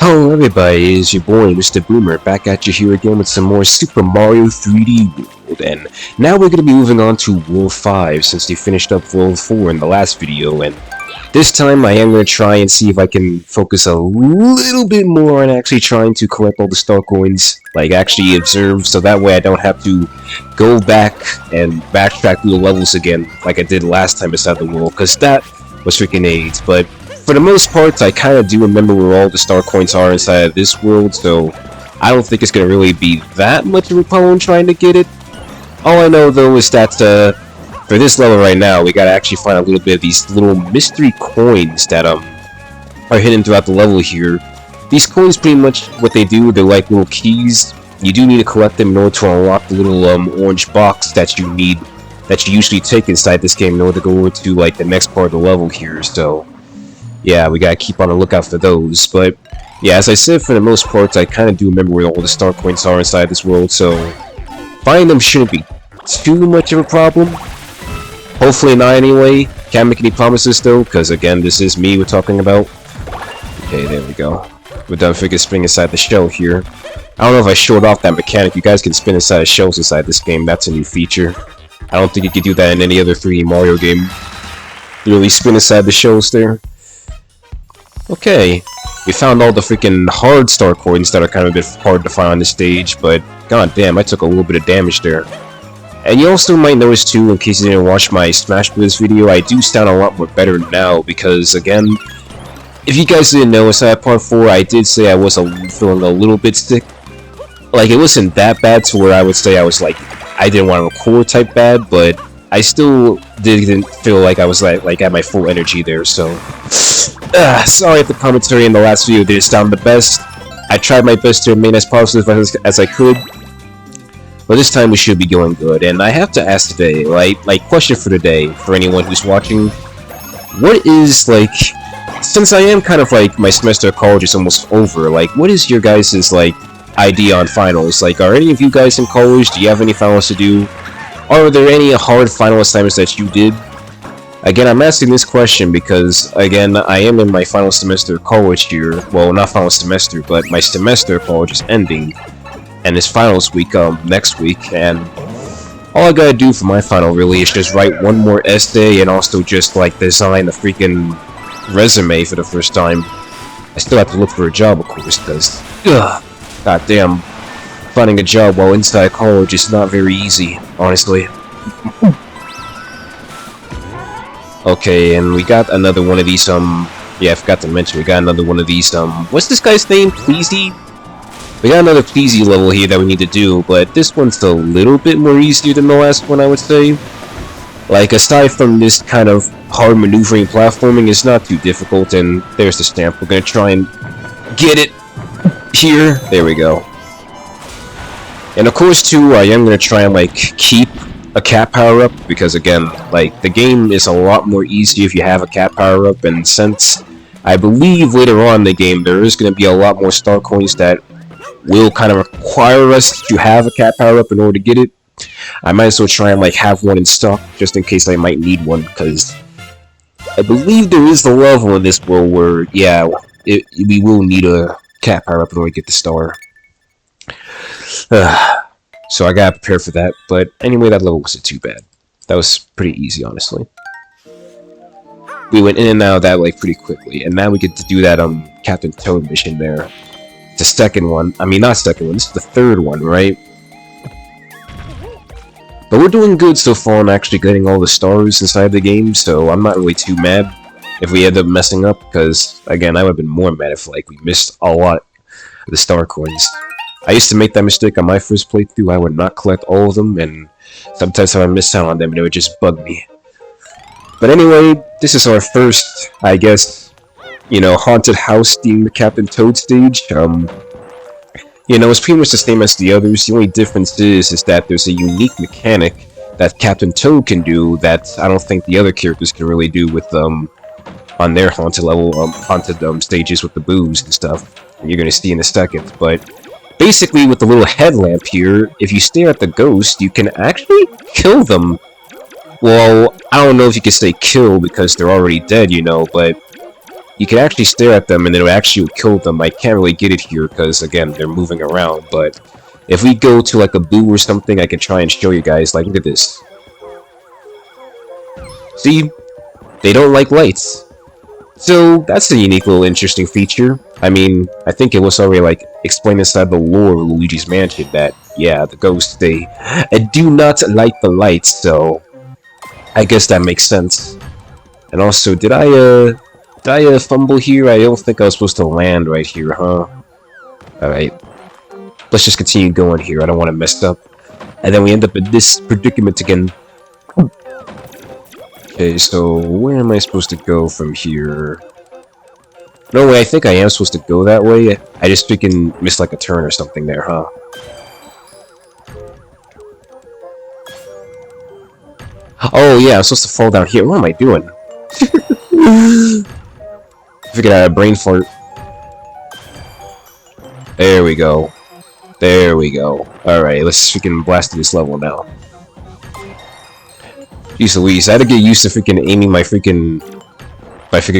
Hello everybody, it's your boy Mr. Boomer back at you here again with some more Super Mario 3D World, and now we're going to be moving on to World 5 since they finished up World 4 in the last video, and this time I am going to try and see if I can focus a little bit more on actually trying to collect all the star coins, like actually observe, so that way I don't have to go back and backtrack through the levels again like I did last time inside the world, because that was freaking AIDS, but for the most part, I kind of do remember where all the star coins are inside of this world, so I don't think it's going to really be that much of a problem trying to get it. All I know, though, is that for this level right now, we got to actually find a little bit of these little mystery coins that are hidden throughout the level here. These coins, pretty much what they do, they're like little keys. You do need to collect them in order to unlock the little orange box that you need, that you usually take inside this game in order to go over to like the next part of the level here, so yeah, we gotta keep on the lookout for those, but yeah, as I said, for the most part, I kind of do remember where all the star coins are inside this world, so finding them shouldn't be too much of a problem. Hopefully not anyway. Can't make any promises though, because again, this is me we're talking about. Okay, there we go. We're done figure spinning inside the shell here. I don't know if I showed off that mechanic. You guys can spin inside of shells inside this game. That's a new feature. I don't think you can do that in any other 3D Mario game. You really spin inside the shells there. Okay, we found all the freaking hard star coins that are kind of a bit hard to find on this stage, but god damn, I took a little bit of damage there. And you also might notice too, in case you didn't watch my Smash Bros video, I do sound a lot more better now, because again, if you guys didn't know, inside part 4, I did say I was feeling a little bit sick. Like, it wasn't that bad to where I would say I was like, I didn't want to record type bad, but I still didn't feel like I was like at my full energy there, so sorry if the commentary in the last video didn't sound the best. I tried my best to remain as positive as I could, but this time we should be going good. And I have to ask today, like question for today, for anyone who's watching, what is, like, since I am kind of like, my semester of college is almost over, like, what is your guys' like, idea on finals? Like, are any of you guys in college? Do you have any finals to do? Are there any hard final assignments that you did? Again, I'm asking this question because, again, I am in my final semester of college here. Well, not final semester, but my semester of college is ending. And it's finals week next week, and all I gotta do for my final really is just write one more essay and also just like design a freaking resume for the first time. I still have to look for a job, of course, because goddamn, finding a job while inside college is not very easy, honestly. Okay, and we got another one of these, yeah, I forgot to mention, we got another one of these, what's this guy's name? Pleasy? We got another Pleasy level here that we need to do, but this one's a little bit more easier than the last one, I would say. Like, aside from this kind of hard maneuvering platforming, it's not too difficult, and there's the stamp. We're gonna try and get it here. There we go. And of course, too, I am gonna try and, like, keep a cat power-up, because again, like, the game is a lot more easy if you have a cat power-up, and since I believe later on in the game there is going to be a lot more star coins that will kind of require us to have a cat power-up in order to get it, I might as well try and, like, have one in stock, just in case I might need one, because I believe there is a level in this world where, yeah, we will need a cat power-up in order to get the star. So I gotta prepare for that, but anyway, that level wasn't too bad. That was pretty easy, honestly. We went in and out of that, like, pretty quickly, and now we get to do that, Captain Toad mission there. The second one. I mean, not second one, this is the third one, right? But we're doing good so far on actually getting all the stars inside the game, so I'm not really too mad if we end up messing up, because, again, I would have been more mad if, like, we missed a lot of the star coins. I used to make that mistake on my first playthrough. I would not collect all of them, and sometimes I would miss out on them, and it would just bug me. But anyway, this is our first, I guess, you know, haunted house themed Captain Toad stage. You know, it's pretty much the same as the others. The only difference is that there's a unique mechanic that Captain Toad can do that I don't think the other characters can really do with on their haunted level, haunted stages with the boos and stuff. And you're gonna see in a second, but basically, with the little headlamp here, if you stare at the ghost, you can actually kill them. Well, I don't know if you can say kill because they're already dead, you know, but you can actually stare at them and it'll actually kill them. I can't really get it here because, again, they're moving around, but if we go to like a boo or something, I can try and show you guys. Like, look at this. See? They don't like lights. So, that's a unique little interesting feature. I mean, I think it was already, like, explained inside the lore of Luigi's Mansion that, yeah, the ghosts, they do not like the lights, so I guess that makes sense. And also, did I fumble here? I don't think I was supposed to land right here, huh? Alright. Let's just continue going here. I don't want to mess up. And then we end up in this predicament again. Okay, so where am I supposed to go from here? No way, I think I am supposed to go that way. I just freaking missed like a turn or something there, huh? Oh yeah, I'm supposed to fall down here. What am I doing? Figured out a brain fart. There we go. There we go. Alright, let's freaking blast through this level now. Jeez Louise, I had to get used to freaking aiming my freaking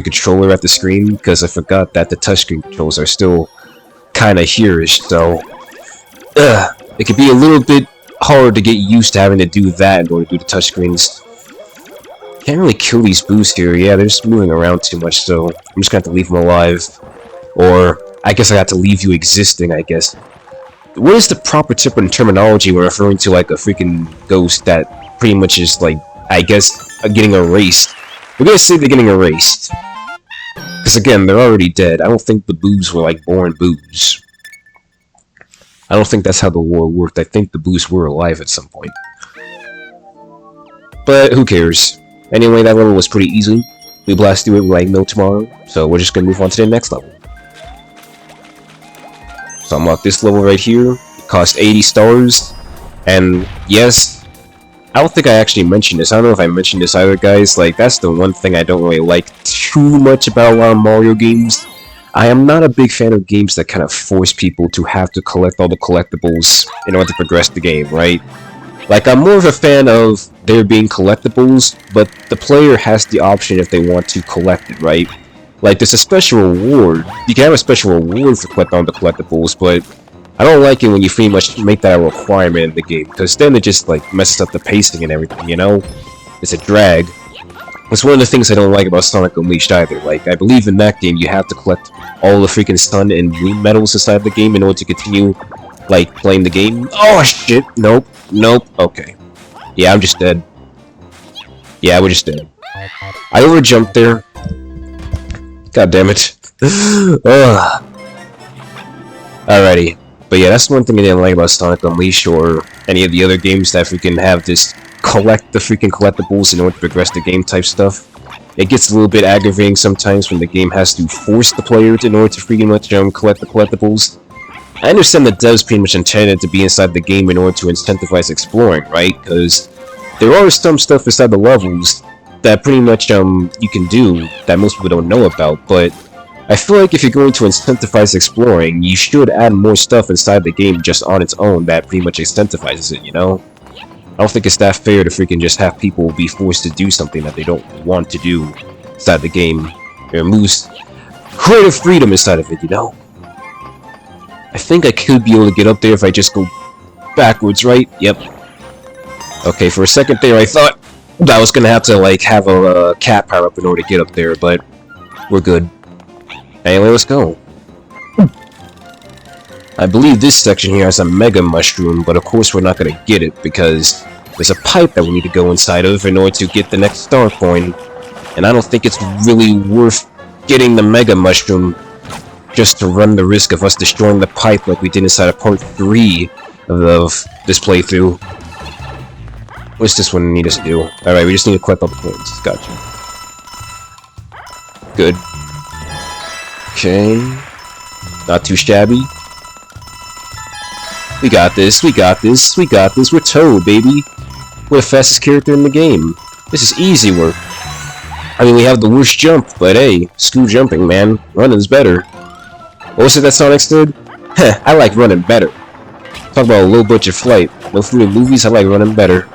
controller at the screen because I forgot that the touchscreen controls are still kinda here-ish, so it could be a little bit hard to get used to having to do that in order to do the touchscreens. Can't really kill these boos here. Yeah, they're just moving around too much, so I'm just gonna have to leave them alive. Or I guess I got to leave you existing, I guess. What is the proper terminology when referring to like a freaking ghost that pretty much is like, I guess, getting erased? We're gonna say they're getting erased. Because again, they're already dead. I don't think the boos were like born boos. I don't think that's how the war worked. I think the boos were alive at some point. But who cares? Anyway, that level was pretty easy. We blast through it like no tomorrow. So we're just gonna move on to the next level. So unlock this level right here. It costs 80 stars. And yes, I don't think I actually mentioned this. I don't know if I mentioned this either, guys. Like, that's the one thing I don't really like too much about a lot of Mario games. I am not a big fan of games that kind of force people to have to collect all the collectibles in order to progress the game, right? Like, I'm more of a fan of there being collectibles, but the player has the option if they want to collect it, right? Like, there's a special reward. You can have a special reward for collecting all the collectibles, but I don't like it when you pretty much make that a requirement in the game, because then it just, like, messes up the pacing and everything, you know? It's a drag. It's one of the things I don't like about Sonic Unleashed either. Like, I believe in that game you have to collect all the freaking sun and moon medals inside the game in order to continue, like, playing the game. Oh, shit! Nope. Nope. Okay. Yeah, I'm just dead. Yeah, we're just dead. I overjumped there. God damn it. Ugh. Alrighty. But yeah, that's one thing I didn't like about Sonic Unleashed or any of the other games that freaking have this collect the freaking collectibles in order to progress the game type stuff. It gets a little bit aggravating sometimes when the game has to force the player in order to freaking much collect the collectibles. I understand that devs pretty much intended to be inside the game in order to incentivize exploring, right? Because there are some stuff inside the levels that pretty much you can do that most people don't know about, but I feel like if you're going to incentivize exploring, you should add more stuff inside the game just on its own that pretty much incentivizes it, you know? I don't think it's that fair to freaking just have people be forced to do something that they don't want to do inside the game. It removes creative freedom inside of it, you know? I think I could be able to get up there if I just go backwards, right? Yep. Okay, for a second there I thought I was gonna have to, like, have a cat power up in order to get up there, but we're good. Anyway, let's go. I believe this section here has a Mega Mushroom, but of course we're not gonna get it because there's a pipe that we need to go inside of in order to get the next star coin, and I don't think it's really worth getting the Mega Mushroom just to run the risk of us destroying the pipe like we did inside of part 3 of this playthrough. What's this one need us to do? Alright, we just need to collect all the coins. Gotcha. Good. Okay. Not too shabby. We got this, we got this, we got this. We're Toad, baby. We're the fastest character in the game. This is easy work. I mean, we have the worst jump, but hey, screw jumping, man. Running's better. What was it that Sonic said? Heh, I like running better. Talk about a low-budget flight. No food in movies, I like running better.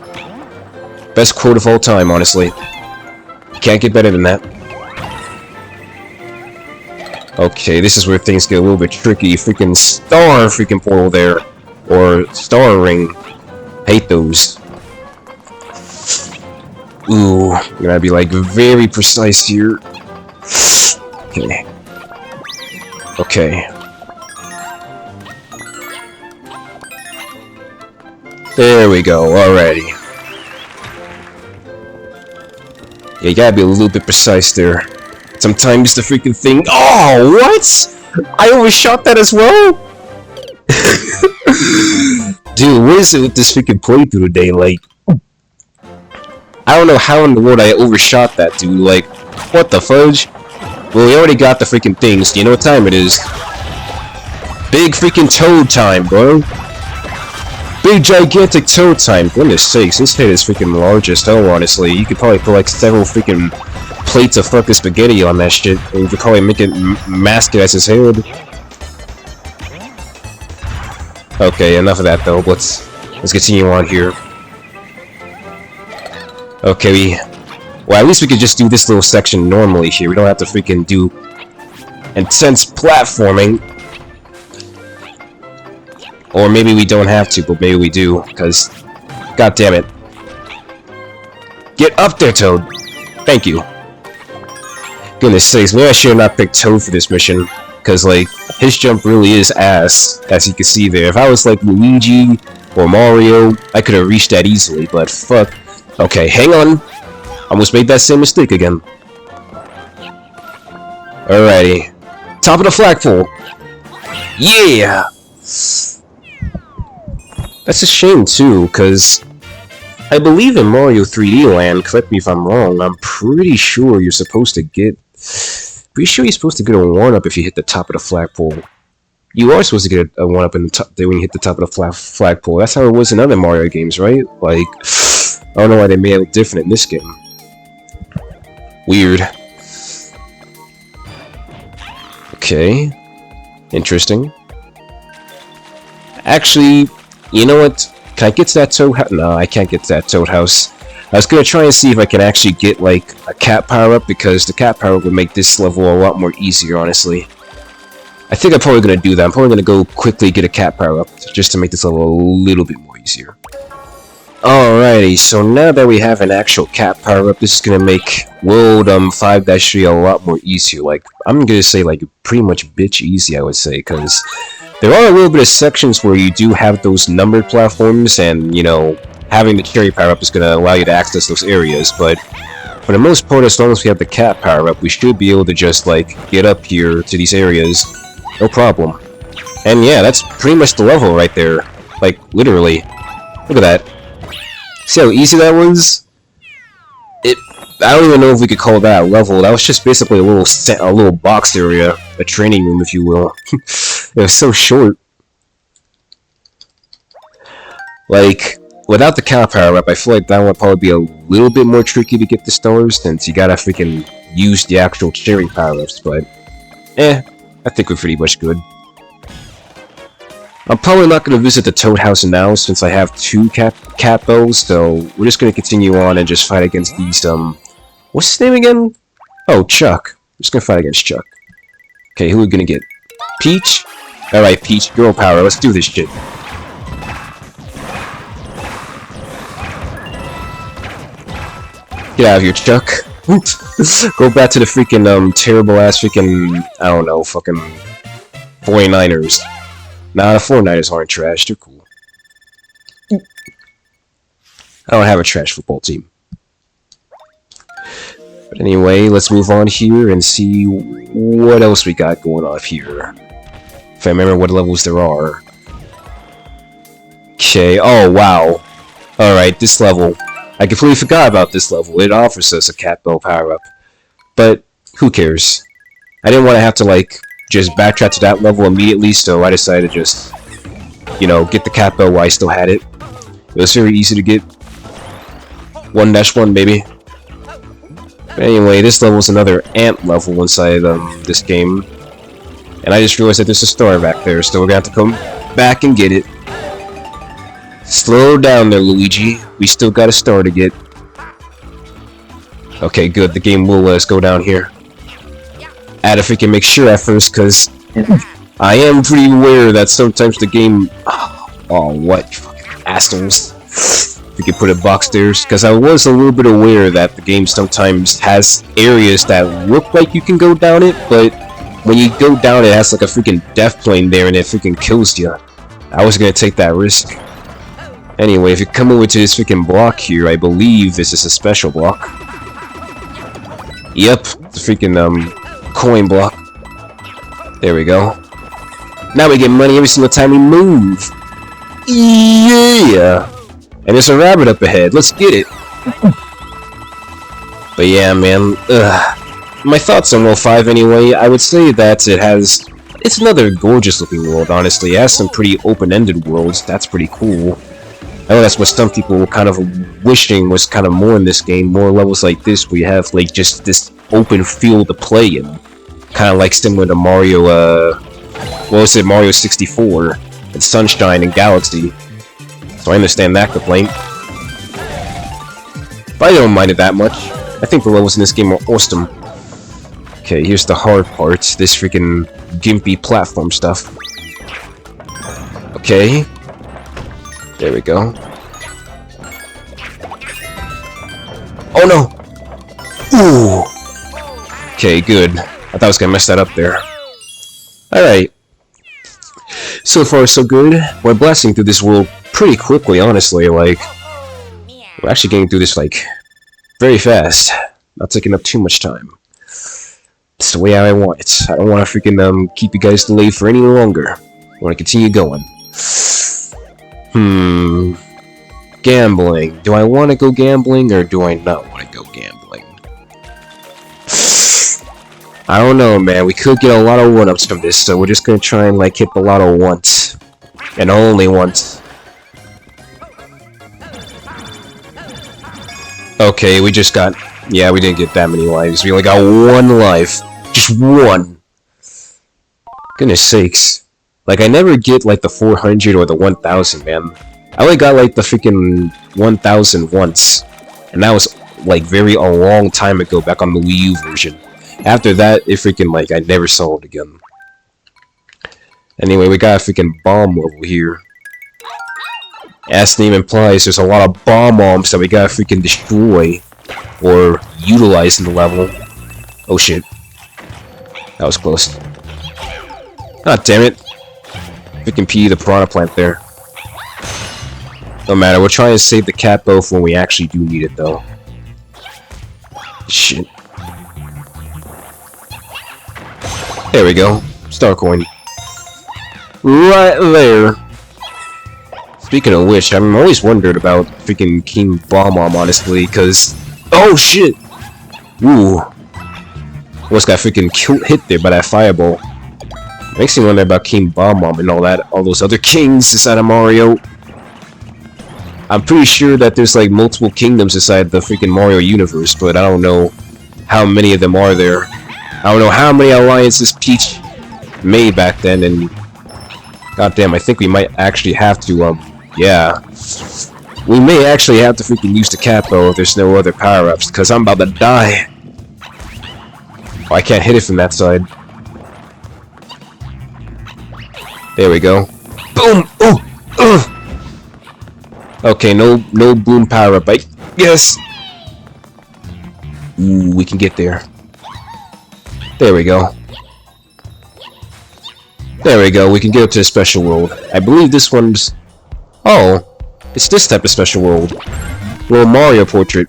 Best quote of all time, honestly. You can't get better than that. Okay, this is where things get a little bit tricky. Freaking star freaking portal there. Or star ring. Hate those. Ooh, I'm gonna be like very precise here. Okay. Okay. There we go, alrighty. Yeah, you gotta be a little bit precise there. Sometimes the freaking thing— oh, what? I overshot that as well? Dude, what is it with this freaking playthrough today? Like, I don't know how in the world I overshot that, dude. Like, what the fudge? Well, we already got the freaking things. Do you know what time it is? Big freaking toad time, bro. Big gigantic toad time. Goodness sakes, this head is freaking large as hell, honestly. You could probably put like several freaking plates of fucking spaghetti on that shit, and you could probably make it mask it as his head. Okay, enough of that though. Let's continue on here. Okay, well, at least we could just do this little section normally here. We don't have to freaking do intense platforming. Or maybe we don't have to, but maybe we do, because— god damn it. Get up there, Toad! Thank you. Goodness sakes, maybe I should have not picked Toad for this mission, because, like, his jump really is ass, as you can see there. If I was like Luigi or Mario, I could have reached that easily, but fuck. Okay, hang on. Almost made that same mistake again. Alrighty. Top of the flagpole. Yeah! That's a shame too, because I believe in Mario 3D Land, correct me if I'm wrong, I'm pretty sure you're supposed to get— pretty sure you're supposed to get a 1-up if you hit the top of the flagpole. You are supposed to get a 1-up in the top when you hit the top of the flagpole. That's how it was in other Mario games, right? Like, I don't know why they made it different in this game. Weird. Okay. Interesting. Actually, you know what? Can I get to that Toad House? No, I can't get to that Toad House. I was gonna try and see if I can actually get, like, a cat power-up, because the cat power-up would make this level a lot more easier, honestly. I think I'm probably gonna do that. I'm probably gonna go quickly get a cat power-up, just to make this level a little bit more easier. Alrighty, so now that we have an actual cat power-up, this is gonna make World 5-3 a lot more easier. Like, I'm gonna say, like, pretty much bitch easy, I would say, because there are a little bit of sections where you do have those numbered platforms, and, you know, having the cherry power-up is going to allow you to access those areas, but for the most part, as long as we have the cat power-up, we should be able to just, like, get up here to these areas, no problem. And yeah, that's pretty much the level right there. Like, literally. Look at that. See how easy that was? I don't even know if we could call that a level. That was just basically a little box area, a training room, if you will. It was so short. Like, without the cow power up, I feel like that would probably be a little bit more tricky to get the stars, since you gotta freaking use the actual cherry power-ups, but I think we're pretty much good. I'm probably not going to visit the Toad House now, since I have 2 cat bells, so we're just going to continue on and just fight against these, what's his name again? Oh, Chuck. We're just going to fight against Chuck. Okay, who are we going to get? Peach? Alright, Peach, girl power, let's do this shit. Get out of here, Chuck. Go back to the freaking, terrible-ass freaking, I don't know, fucking 49ers. Nah, the 49ers aren't trash, they're cool. I don't have a trash football team. But anyway, let's move on here and see what else we got going on here. If I remember what levels there are. Okay, oh wow. Alright, this level. I completely forgot about this level. It offers us a cat bell power-up. But, who cares? I didn't want to have to, like, just backtrack to that level immediately, so I decided to just, you know, get the cat bell while I still had it. It was very easy to get. 1-1, baby. But anyway, this level is another ant level inside this game. And I just realized that there's a star back there, so we're gonna have to come back and get it. Slow down there, Luigi. We still got a star to get. Okay, good. The game will let us go down here. I had to freaking make sure at first, because I am pretty aware that sometimes the game... Oh, what? You fucking assholes. We can put a box there, because I was a little bit aware that the game sometimes has areas that look like you can go down it, but when you go down it has like a freaking death plane there and it freaking kills you. I was gonna take that risk. Anyway, if you come over to this freaking block here, I believe this is a special block. Yep, the freaking coin block. There we go. Now we get money every single time we move. Yeah! And there's a rabbit up ahead. Let's get it. But yeah, man. My thoughts on World 5 anyway. I would say that it's another gorgeous looking world, honestly. It has some pretty open-ended worlds. That's pretty cool. I know that's what some people were kind of wishing was kind of more in this game. More levels like this where you have like just this open field to play in. Kind of like similar to Mario, what was it? Mario 64. And Sunshine and Galaxy. So I understand that complaint. But I don't mind it that much. I think the levels in this game are awesome. Okay, here's the hard parts. This freaking gimpy platform stuff. Okay. There we go. Oh no! Ooh! Okay, good. I thought I was gonna mess that up there. Alright. So far, so good. We're blasting through this world pretty quickly, honestly. Like, we're actually getting through this, like, very fast. Not taking up too much time. It's the way I want it. I don't want to freaking keep you guys delayed for any longer. I want to continue going. Gambling. Do I want to go gambling or do I not want to go gambling? I don't know, man. We could get a lot of one-ups from this, so we're just gonna try and like hit the lotto once. And only once. Okay, we just got... Yeah, we didn't get that many lives. We only got one life. Just one. Goodness sakes. Like, I never get, like, the 400 or the 1000, man. I only got, like, the freaking 1000 once. And that was, like, a long time ago, back on the Wii U version. After that, it freaking, like, I never saw it again. Anyway, we got a freaking bomb level here. As the name implies, there's a lot of bomb bombs that we gotta freaking destroy. Or utilize in the level. Oh shit. That was close. God damn it. Freaking P the piranha plant there. No matter, we're trying to save the capo for when we actually do need it though. Shit. There we go. Star coin. Right there. Speaking of which, I'm always wondered about freaking King Bob-omb, honestly, because... Oh shit! Ooh. Almost got freaking hit there by that fireball. Makes me wonder about King Bob-omb and all those other kings inside of Mario. I'm pretty sure that there's like multiple kingdoms inside the freaking Mario universe, but I don't know how many of them are there. I don't know how many alliances Peach made back then, and goddamn, I think we might actually have to, yeah. We may actually have to freaking use the capo if there's no other power-ups, because I'm about to die. Oh, I can't hit it from that side. There we go. Boom! Oh! Ugh! Okay, no boom power-up. Yes! Ooh, we can get there. There we go. There we go, we can get up to the special world. I believe this one's... Oh! It's this type of special world. Little Mario portrait.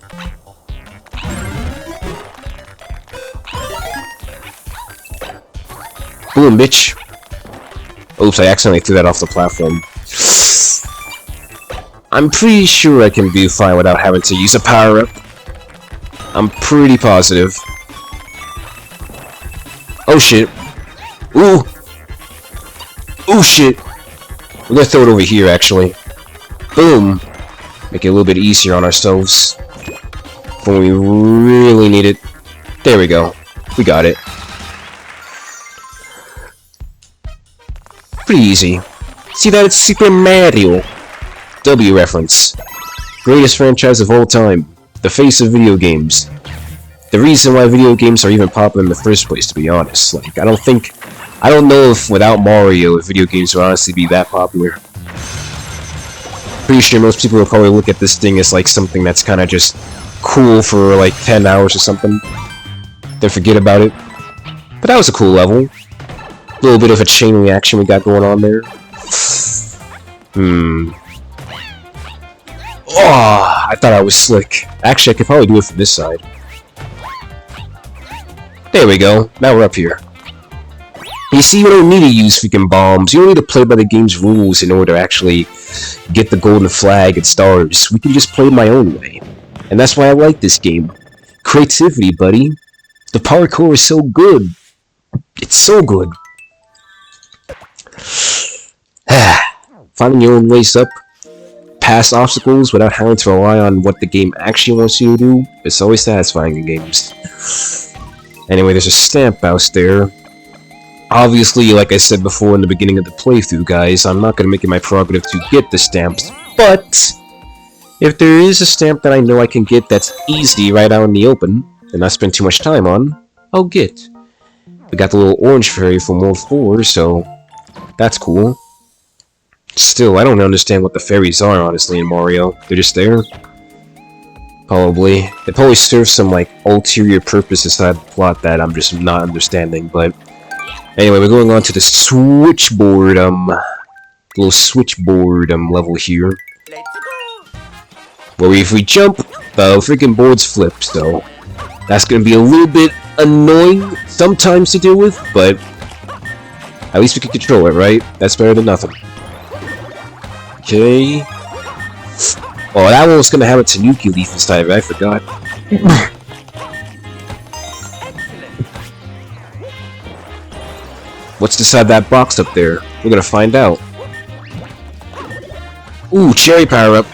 Boom, bitch. Oops, I accidentally threw that off the platform. I'm pretty sure I can be fine without having to use a power-up. I'm pretty positive. Oh shit. Ooh! Ooh shit! We're gonna throw it over here, actually. Boom! Make it a little bit easier on ourselves. When we really need it. There we go. We got it. Pretty easy. See that? It's Super Mario! W reference. Greatest franchise of all time. The face of video games. the reason why video games are even popular in the first place, to be honest. Like, I don't know if without Mario, if video games would honestly be that popular. Pretty sure most people will probably look at this thing as like something that's kind of just cool for like 10 hours or something. Then forget about it. But that was a cool level. A little bit of a chain reaction we got going on there. Oh, I thought I was slick. Actually, I could probably do it from this side. There we go. Now we're up here. You see, you don't need to use freaking bombs. You don't need to play by the game's rules in order to actually get the golden flag and stars. We can just play my own way. And that's why I like this game. Creativity, buddy. The parkour is so good. It's so good. Finding your own ways up, past obstacles without having to rely on what the game actually wants you to do, it's always satisfying in games. Anyway, there's a stamp house there. Obviously, like I said before in the beginning of the playthrough, guys, I'm not going to make it my prerogative to get the stamps, but if there is a stamp that I know I can get that's easy right out in the open, and not spend too much time on, I'll get. We got the little orange fairy from World 4, so that's cool. Still, I don't understand what the fairies are, honestly, in Mario. They're just there? Probably. They probably serve some, like, ulterior purpose inside the plot that I'm just not understanding, but anyway, we're going on to the switchboard, little switchboard, level here. Where if we jump, the freaking boards flip, so that's gonna be a little bit annoying sometimes to deal with, but at least we can control it, right? That's better than nothing. Okay. Oh, that one was gonna have a Tanuki leaf inside of it, I forgot. What's inside that box up there? We're gonna find out. Ooh, cherry power-up.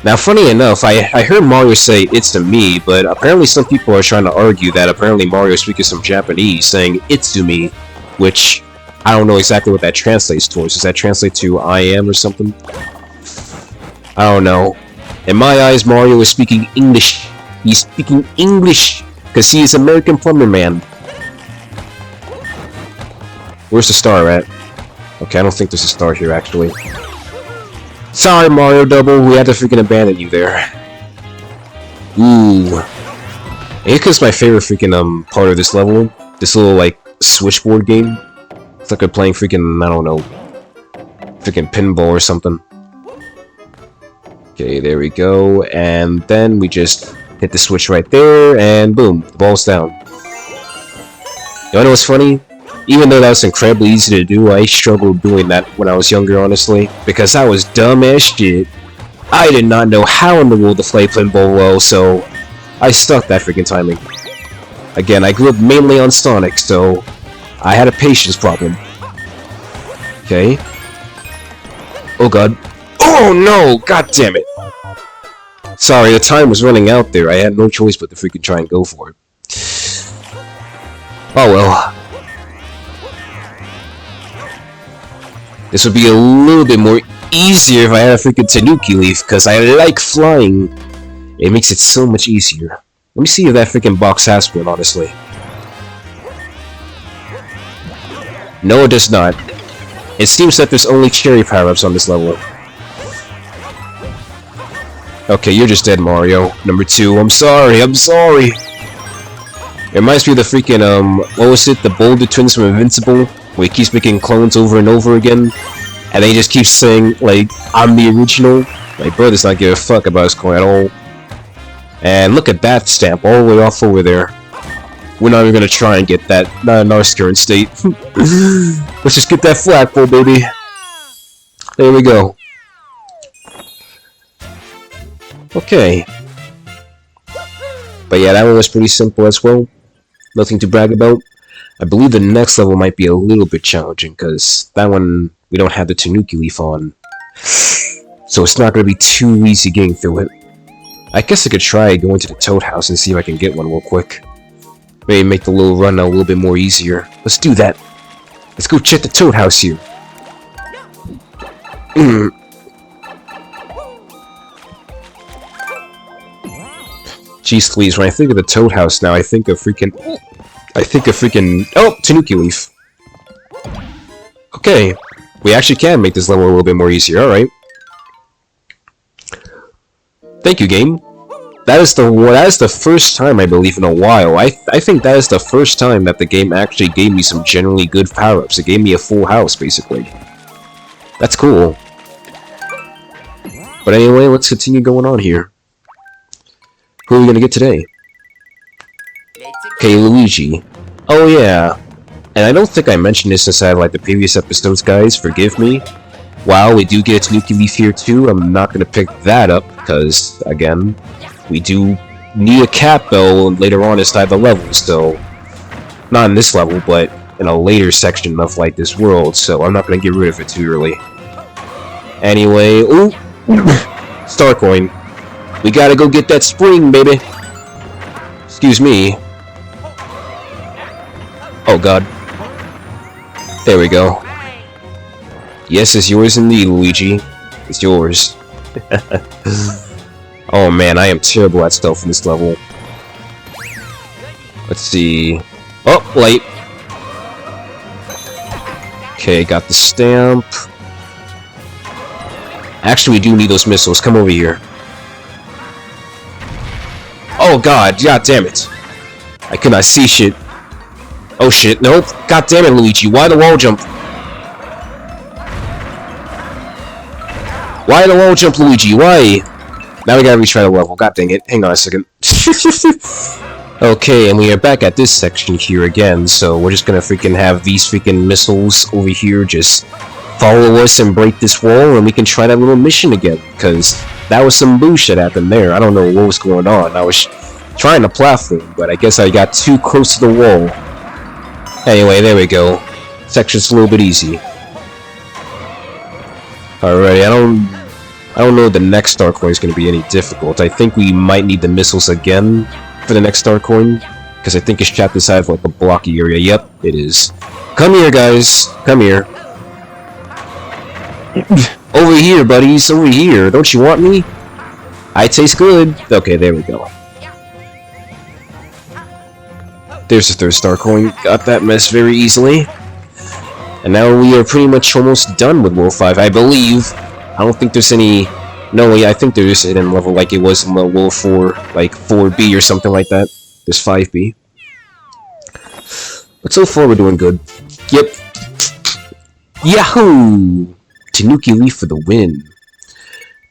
Now, funny enough, I heard Mario say "it's to me," but apparently some people are trying to argue that apparently Mario is speaking some Japanese, saying "it's to me," which I don't know exactly what that translates towards. Does that translate to "I am" or something? I don't know. In my eyes, Mario is speaking English. He's speaking English because he is American plumber man. Where's the star at? Okay, I don't think there's a star here, actually. Sorry, Mario Double, we had to freaking abandon you there. Ooh. Here comes my favorite freaking, part of this level. This little, like, switchboard game. It's like we're playing freaking, I don't know, freaking pinball or something. Okay, there we go. And then we just hit the switch right there, and boom, the ball's down. You wanna know what's funny? Even though that was incredibly easy to do, I struggled doing that when I was younger, honestly. Because I was dumb as shit. I did not know how in the world to play pinball well, so I sucked that freaking timing. Again, I grew up mainly on Sonic, so I had a patience problem. Okay. Oh god. Oh no! God damn it! Sorry, the time was running out there. I had no choice but to freaking try and go for it. Oh well. This would be a little bit more easier if I had a freaking Tanuki leaf, because I like flying. It makes it so much easier. Let me see if that freaking box has one, honestly. No, it does not. It seems that there's only cherry power-ups on this level. Okay, you're just dead, Mario. Number 2, I'm sorry, I'm sorry. It reminds me of the freaking, what was it? The Boulder Twins from Invincible? Where he keeps making clones over and over again, and then he just keeps saying, like, I'm the original. Like, bro does not give a fuck about his clone at all. And look at that stamp all the way off over there. We're not even gonna try and get that, not in our current state. Let's just get that flagpole, baby. There we go. Okay. But yeah, that one was pretty simple as well. Nothing to brag about. I believe the next level might be a little bit challenging, because that one, we don't have the Tanuki leaf on. So it's not going to be too easy getting through it. I guess I could try going to the Toad House and see if I can get one real quick. Maybe make the little run a little bit more easier. Let's do that. Let's go check the Toad House here. Jeez please, when I think of the Toad House now, I think of freaking... Oh! Tanuki Leaf. Okay. We actually can make this level a little bit more easier, alright. Thank you, game. That is the first time, I believe, in a while. I think that is the first time that the game actually gave me some generally good power-ups. It gave me a full house, basically. That's cool. But anyway, let's continue going on here. Who are we gonna get today? Okay, Luigi. Oh yeah. And I don't think I mentioned this inside like the previous episodes, guys. Forgive me. While we do get a Tanuki Leaf here too, I'm not gonna pick that up because, again, we do need a cat bell later on inside the level. So, not in this level, but in a later section of like this world. So I'm not gonna get rid of it too early. Anyway, ooh, Star Coin. We gotta go get that spring, baby. Excuse me. Oh god. There we go. Yes, it's yours indeed, Luigi. It's yours. Oh man, I am terrible at stealth in this level. Let's see. Oh, light. Okay, got the stamp. Actually, we do need those missiles. Come over here. Oh god, damn it. I could not see shit. Oh shit, nope. God damn it, Luigi. Why the wall jump? Why the wall jump, Luigi? Why? Now we gotta retry the level. God dang it. Hang on a second. Okay, and we are back at this section here again, so we're just gonna freaking have these freaking missiles over here just follow us and break this wall, and we can try that little mission again, because that was some bullshit happened there. I don't know what was going on. I was trying to platform, but I guess I got too close to the wall. Anyway, there we go. Section's a little bit easy. Alright, I don't know if the next Star Coin is going to be any difficult. I think we might need the missiles again for the next Star Coin, because I think it's trapped inside of like a blocky area. Yep, it is. Come here, guys. Come here. Over here, buddies. Over here. Don't you want me? I taste good. Okay, there we go. There's the third Star Coin. Got that mess very easily. And now we are pretty much almost done with World 5, I believe. I don't think there's any... No, yeah, I think there is an level like it was in World 4, like 4B or something like that. There's 5B. But so far we're doing good. Yep. Yahoo! Tanuki Leaf for the win.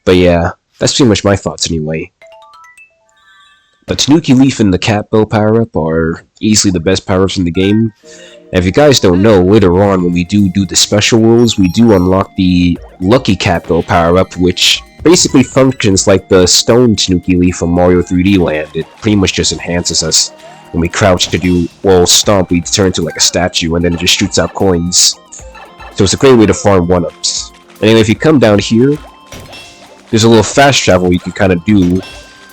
But yeah, that's pretty much my thoughts anyway. The Tanuki Leaf and the Cat Bell power-up are easily the best power-ups in the game. And if you guys don't know, later on when we do the special worlds, we do unlock the Lucky Cat Bell power-up, which basically functions like the Stone Tanuki Leaf from Mario 3D Land. It pretty much just enhances us. When we crouch to do wall stomp, we turn into like a statue, and then it just shoots out coins. So it's a great way to farm 1-ups. Anyway, if you come down here, there's a little fast travel you can kind of do.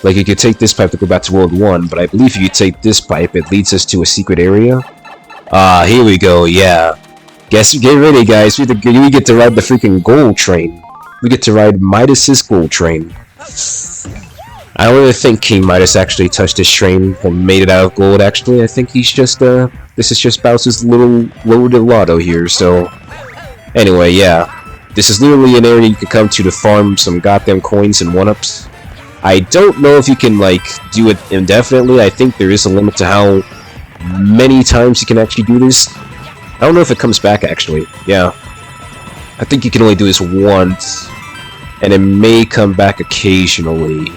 Like, you could take this pipe to go back to World 1, but I believe if you take this pipe, it leads us to a secret area. Ah, here we go, yeah. Get ready, guys. We get to ride the freaking gold train. We get to ride Midas's gold train. I don't really think King Midas actually touched this train and made it out of gold, actually. I think he's just, this is just Bowser's little loaded lotto here, so... Anyway, yeah. This is literally an area you can come to farm some goddamn coins and 1-ups. I don't know if you can, like, do it indefinitely. I think there is a limit to how many times you can actually do this. I don't know if it comes back, actually. Yeah. I think you can only do this once. And it may come back occasionally.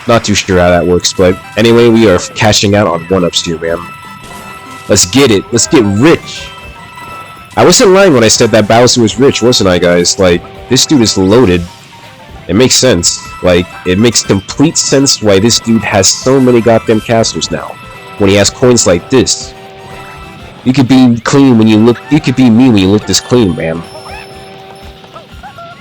Not too sure how that works, but anyway, we are cashing out on 1-ups here, man. Let's get it. Let's get rich. I wasn't lying when I said that Bowser was rich, wasn't I, guys? Like, this dude is loaded. It makes sense. Like, it makes complete sense why this dude has so many goddamn castles now. When he has coins like this. You could be clean when you look... You could be me when you look this clean, man.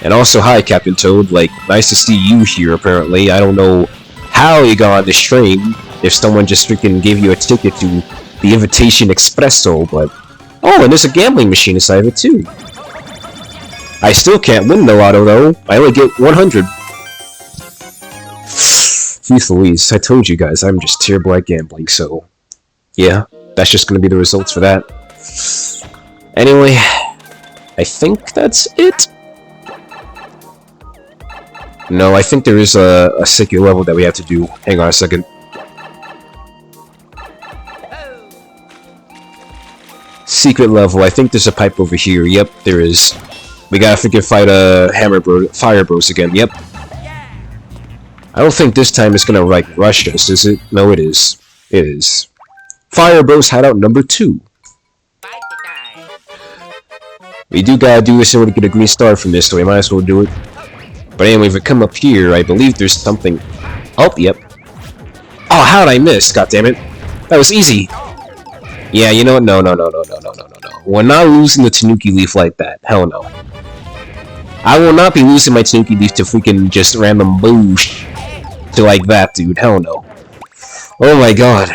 And also, hi, Captain Toad. Like, nice to see you here, apparently. I don't know how you got on this train. If someone just freaking gave you a ticket to the Invitation Expresso, but... Oh, and there's a gambling machine inside of it, too. I still can't win the lotto, though. I only get 100. Jeez Louise, I told you guys, I'm just terrible at gambling, so... yeah, that's just gonna be the results for that. Anyway, I think that's it. No, I think there is a secret level that we have to do. Hang on a second. Secret level. I think there's a pipe over here. Yep, there is. We gotta freaking fight Fire Bros again. Yep. I don't think this time it's gonna like rush us, is it? No, it is. It is. Fire Bros hideout number 2. We do gotta do this in order to get a green star from this, so we might as well do it. But anyway, if we come up here, I believe there's something... oh, yep. Oh, how did I miss? God damn it. That was easy. Yeah, you know what? No. We're not losing the Tanuki Leaf like that. Hell no. I will not be losing my Tanuki Leaf to freaking just random boosh. To like that, dude. Hell no. Oh my god.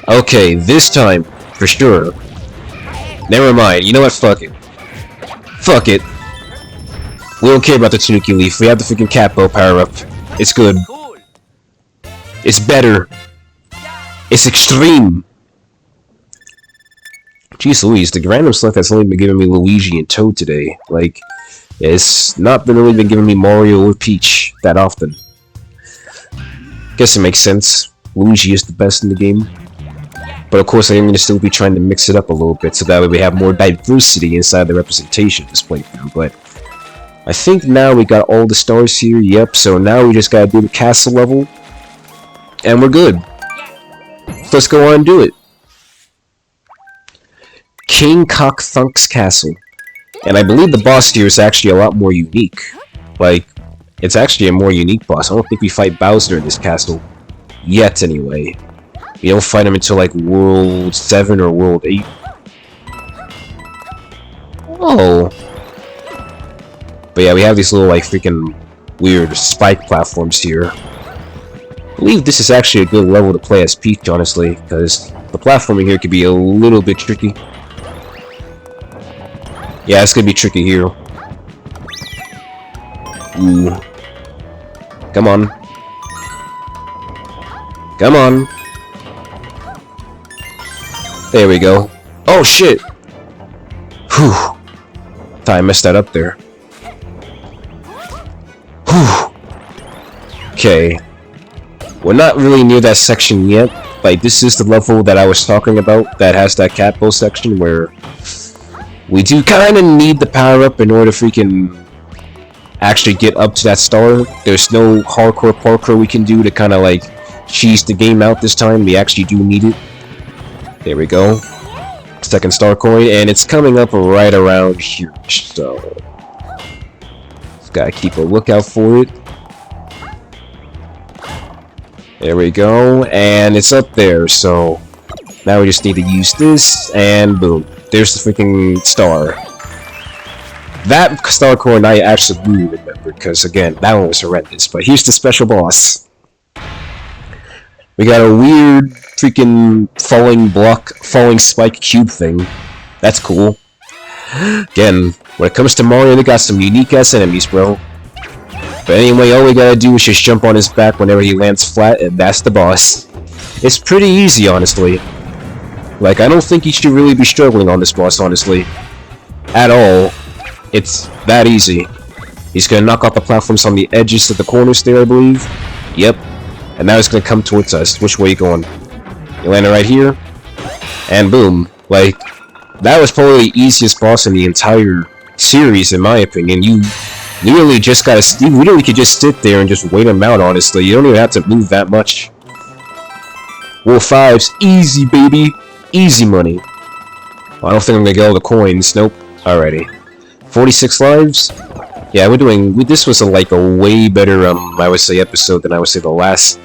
Okay, this time, for sure. Never mind. You know what? Fuck it. Fuck it. We don't care about the Tanuki Leaf. We have the freaking Capo power-up. It's good. It's better. It's extreme. Jeez Louise, the random select has only been giving me Luigi and Toad today. Like, it's not really been giving me Mario or Peach that often. Guess it makes sense. Luigi is the best in the game. But of course I am going to still be trying to mix it up a little bit so that way we have more diversity inside the representation of this playthrough. But I think now we got all the stars here. Yep, so now we just gotta do the castle level. And we're good. So let's go on and do it. King Cock Thunk's Castle. And I believe the boss here is actually a lot more unique. Like, it's actually a more unique boss. I don't think we fight Bowser in this castle. Yet, anyway. We don't fight him until, like, World 7 or World 8. Oh. But yeah, we have these little, like, freaking weird spike platforms here. I believe this is actually a good level to play as Peach, honestly, because the platforming here could be a little bit tricky. Yeah, it's gonna be tricky here. Ooh. Come on. Come on. There we go. Oh, shit! Whew. Thought I messed that up there. Whew. Okay. We're not really near that section yet. Like, this is the level that I was talking about that has that Capo section where we do kind of need the power-up in order to freaking actually get up to that star. There's no hardcore parkour we can do to kind of, like, cheese the game out this time. We actually do need it. There we go. Second star coin, and it's coming up right around here, so just gotta keep a lookout for it. There we go, and it's up there, so now we just need to use this, and boom. There's the freaking star. That star coin I actually do remember, because again, that one was horrendous, but here's the special boss. We got a weird freaking falling spike cube thing. That's cool. Again, when it comes to Mario, they got some unique ass enemies, bro. But anyway, all we gotta do is just jump on his back whenever he lands flat, and that's the boss. It's pretty easy, honestly. Like, I don't think you should really be struggling on this boss, honestly. At all. It's that easy. He's gonna knock out the platforms on the edges of the corners there, I believe. Yep. And now he's gonna come towards us. Which way you going? You landed right here. And boom. Like, that was probably the easiest boss in the entire series, in my opinion. You literally just gotta... you literally could just sit there and just wait him out, honestly. You don't even have to move that much. Wolf 5's easy, baby. Easy money. Well, I don't think I'm gonna get all the coins. Nope. Alrighty. 46 lives? Yeah, we're doing... this was like a way better, I would say, episode than I would say the last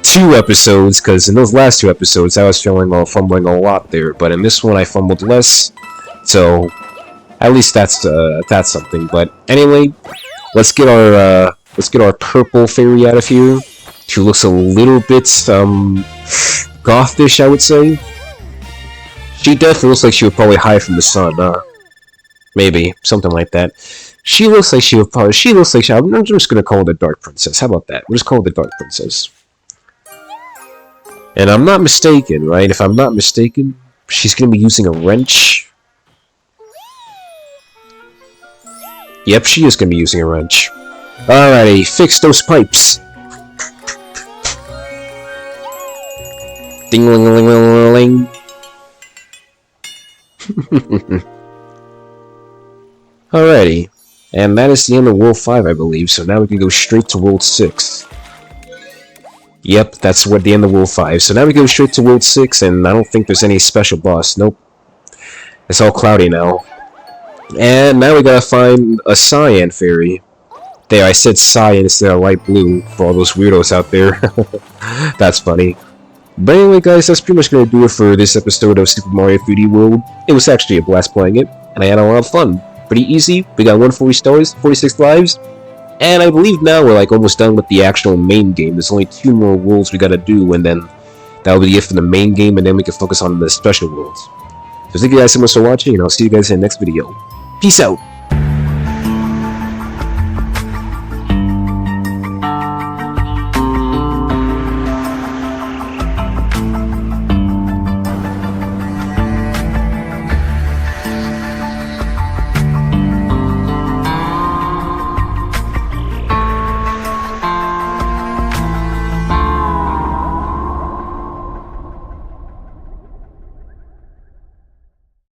2 episodes, because in those last 2 episodes, I was fumbling a lot there, but in this one, I fumbled less, so at least that's something. But anyway, let's get our purple fairy out of here. She looks a little bit gothish, I would say. She definitely looks like she would probably hide from the sun, maybe something like that. She looks like she would probably. She looks like I'm just gonna call her the Dark Princess. How about that? We'll just call her the Dark Princess. And I'm not mistaken, right? If I'm not mistaken, she's gonna be using a wrench. Yep, she is gonna be using a wrench. Alrighty, fix those pipes. Ding ling ling ling ling. Alrighty, and that is the end of World 5, I believe, so now we can go straight to World 6. Yep, that's what the end of World 5, so now we go straight to World 6, and I don't think there's any special boss, nope. It's all cloudy now. And now we gotta find a cyan fairy. There, I said cyan instead of light blue, for all those weirdos out there. That's funny. But anyway guys, that's pretty much gonna do it for this episode of Super Mario 3D World. It was actually a blast playing it, and I had a lot of fun. Pretty easy, we got 140 stars, 46 lives, and I believe now we're like almost done with the actual main game. There's only 2 more worlds we gotta do, and then that'll be it for the main game, and then we can focus on the special worlds. So thank you guys so much for watching, and I'll see you guys in the next video. Peace out!